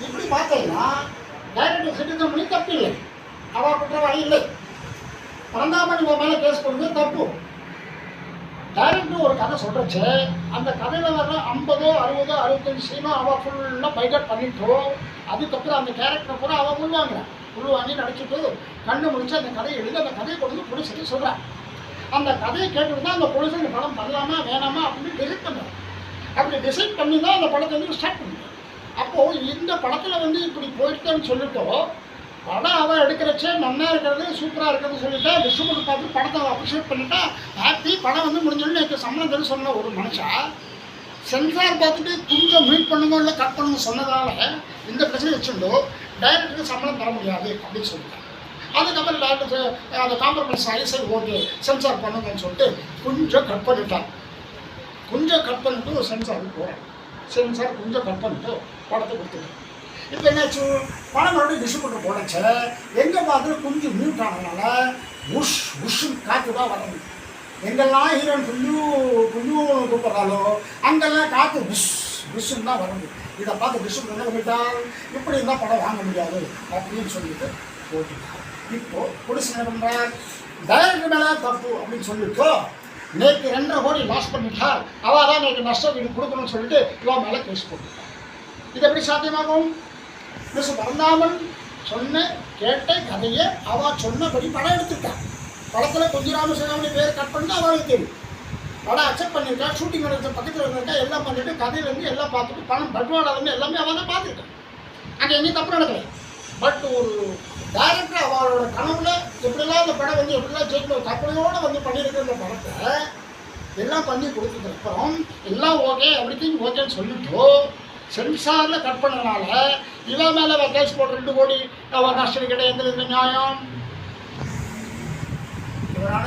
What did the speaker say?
இப்படி பார்த்தீங்கன்னா director citizen பண்ணி தப்பு இல்லை, அவள் குற்றவாளி இல்லை. பரந்தாமன் இவன் மேலே கேஸ் போடுறது தப்பு. டைரக்டர் ஒரு கதை சொல்கிறச்சு, அந்த கதையில் வர 50, 60, 65 சீனும் அவள் ஃபுல்லாக பைகட் பண்ணிட்டோம். அதுக்கப்புறம் அந்த கேரக்டரை பூரா அவள் உள்வாங்கி நடிச்சுட்டு கண்ணு முடிச்சு அந்த கதையை எழுதி அந்த கதையை கொண்டு வந்து போலீஸுக்கு சொல்கிறான். அந்த கதையை கேட்டுட்டு தான் அந்த போலீஸ் இந்த படம் பண்ணலாமா வேணாமா அப்படின்னு டிசைட் பண்ணுறாங்க. அப்படி டிசைட் பண்ணி தான் அந்த படத்தை வந்து ஸ்டார்ட் பண்ணுறாங்க. அப்போது இந்த படத்தில் வந்து இப்படி போயிட்டேன்னு சொல்லிட்டோம், படம் அவன் எடுக்கிறச்சே நல்லா இருக்கிறது சூப்பராக இருக்கிறது சொல்லிட்டா டிஸ்ட்ரிபியூட்டர் பார்த்து படத்தை அப்ரிஷியேட் பண்ணிட்டா ஹாப்பி, படம் வந்து முடிஞ்சோன்னு எனக்கு சம்மந்தம் சொன்ன ஒரு மனுஷன் சென்சார் பார்த்துட்டு கொஞ்சம் மீட் பண்ணுங்க இல்லை கட் பண்ணுங்க சொன்னதால இந்த பிரச்சனை வச்சுட்டோ டைரக்டருக்கு சம்பளம் தர முடியாது அப்படின்னு சொல்லிட்டாங்க. அதுக்கப்புறம் டைரக்டர் அதை காம்ப்ரமைஸ் ஆகி சரி ஓகே சென்சார் பண்ணுங்கன்னு சொல்லிட்டு கொஞ்சம் கட் பண்ணிட்டாங்க. கொஞ்சம் கட் பண்ணிட்டு சென்சாருக்கு போகிறேன். சென்சார் கொஞ்சம் கட் பண்ணிட்டு படத்தை கொடுத்துருக்கேன். இப்போ என்னாச்சு, படம் மறுபடியும் டிஸ்ட்ரிபியூட்டர் போடச்சு எங்கே பார்த்து கொஞ்சம் மியூட் ஆனதுனால உஷ் உஷ்ஷுன்னு காற்று தான் வரணும். எங்கெல்லாம் ஹீரோயின் குஞ்சு கூப்பிட்றாலோ அங்கெல்லாம் காற்று புஷ் புஷ்ஷுன்னு தான் வரணும். இதை பார்த்து டிஸ்ட்ரிபியூட்டர் என்ன பண்ணிட்டால் இப்படி இருந்தால் படம் வாங்க முடியாது அப்படின்னு சொல்லிட்டு போட்டுட்டாங்க. இப்போது புடிச்சு என்ன பண்ணுறார், டைரக்டர் மேலே தப்பு அப்படின்னு சொல்லிட்டு நேற்று 2.5 கோடி லாஸ் பண்ணிட்டார், அவள் தான் நேற்று நஷ்டம் வீடு கொடுக்கணும்னு சொல்லிட்டு இவன் மேலே கேஸ் போட்டுட்டார். இது எப்படி சாத்தியமாகும்? மிஸ் பரந்தாமன் சொன்ன கேட்ட கதையை அவள் சொன்னபடி படம் எடுத்துட்டான். படத்தில் கொஞ்சம் ராமசாமி பேர் கட் பண்ணிட்டு அவளுக்கு தெரியும். படம் அக்செப்ட் பண்ணியிருக்கா, ஷூட்டிங் நடத்த பக்கத்தில் இருந்திருக்கா, எல்லாம் பண்ணிட்டு கதையிலேருந்து எல்லாம் பார்த்துட்டு பணம் பட்வாடாலேருந்து எல்லாமே அவள் தான் பார்த்துருக்கான். அங்கே எங்கேயும் தப்பு நடக்கலை. பட் ஒரு டைரக்டர் அவளோட கனவுல எப்படிலாம் இந்த படம் வந்து எப்படிலாம் ஜெயிக்கணும் கற்பனையோடு வந்து பண்ணியிருக்கிற இந்த படத்தை எல்லாம் பண்ணி கொடுத்ததுக்கப்புறம் எல்லாம் ஓகே அப்படித்தையும் ஓகேன்னு சொல்லிட்டு சென்சாரில் கட் பண்ணதுனால இவன் மேலே கேஸ் போட்டு 2 கோடி அவன் நஷ்டம் கிடையாது. எந்த நியாயம்? இவரான